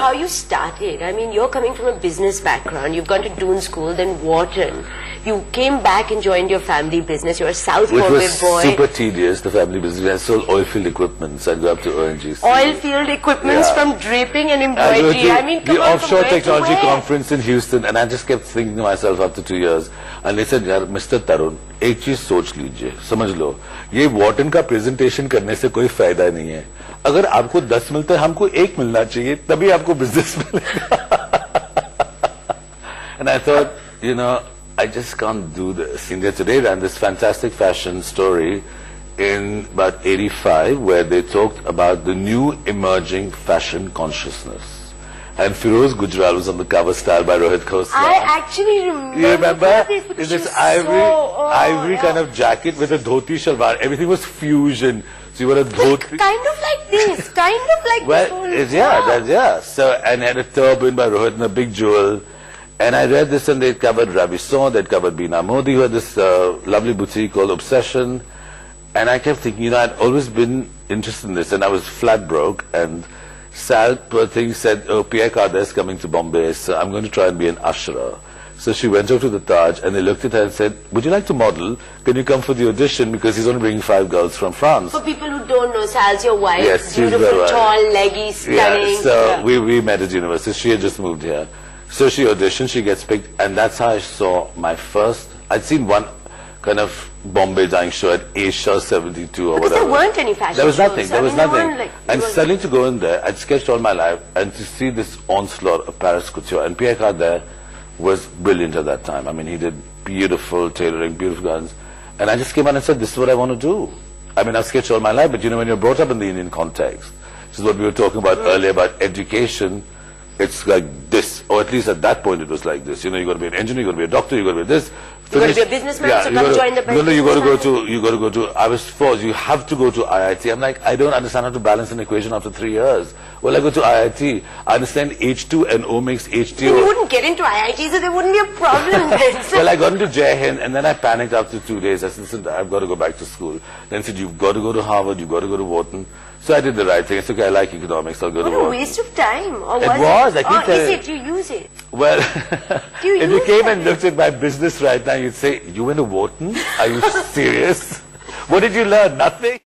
how you started. I mean, you're coming from a business background. You've gone to Doon School, then Wharton. You came back and joined your family business. You're a South Korean boy. Which was super tedious, the family business. I sold oil field equipment, so I'd go up to ONGC. Oil field equipments from draping and embroidery. I mean, come the on, offshore technology conference in Houston, and I just kept thinking to myself after 2 years, and they said, "Yaar, Mr. Tarun, एक चीज सोच लीजिए, समझ लो, ये Wharton का presentation करने से कोई फायदा नहीं है. अगर आपको 10 मिलता है, हमको 1 मिलना चाहिए, तभी आपको बिजनेस मिलेगा." And I thought, you know, I just can't do this. India Today ran this fantastic fashion story in about 85 where they talked about the new emerging fashion consciousness. And Firoz Gujral was on the cover, styled by Rohit Khosla. I actually remember. You remember? This ivory, ivory kind of jacket with a dhoti shalwar. Everything was fusion. So you were a dhoti. Kind of like this. Kind of like this. Yeah. So, and had a turban by Rohit and a big jewel. And I read this and they covered Ravison, they'd covered Beena Modi, who had this lovely boutique called Obsession. And I kept thinking, you know, I'd always been interested in this and I was flat broke. And Sal, poor thing, said, "Oh, Pierre Cardin is coming to Bombay, so I'm going to try and be an usherer." So she went over to the Taj and they looked at her and said, "Would you like to model? Can you come for the audition?" Because he's only bringing 5 girls from France. For people who don't know, Sal's your wife. Yes, she's beautiful, my wife. tall, leggy, stunning. Yeah, so we met at university. She had just moved here. So she auditioned, she gets picked, and that's how I saw my first, I'd seen one kind of Bombay dyeing show at Asia 72 or because whatever. There weren't any fashion There was nothing, shows. there was nothing. Like, and suddenly to go in there, I'd sketched all my life, and to see this onslaught of Paris couture, and Pierre Cardin was brilliant at that time. I mean, he did beautiful tailoring, beautiful gowns, and I just came out and said, "This is what I want to do." I mean, I've sketched all my life, but you know, when you're brought up in the Indian context, this is what we were talking about earlier about education, it's like this, or at least at that point it was like this. You know, you got to be an engineer, you got to be a doctor, you got to be this. You got to be a businessman, so you got to join the business. No, you got to go to. I was forced. You have to go to IIT. I'm like, I don't understand how to balance an equation after 3 years. Well, I go to IIT. I understand H2NO makes H2O. Then you wouldn't get into IIT, so there wouldn't be a problem then. Well, I got into Jai Hind, and then I panicked after 2 days. I said, "Listen, I've got to go back to school." Then said, "You've got to go to Harvard. You've got to go to Wharton." So I did the right thing. I said, "Okay, I like economics. I'll go to Wharton." What a waste of time. Or It was. I keep is it? You use it? Well, if you came and it? looked at my business right now, you'd say, "You went to Wharton? Are you serious? What did you learn? Nothing?"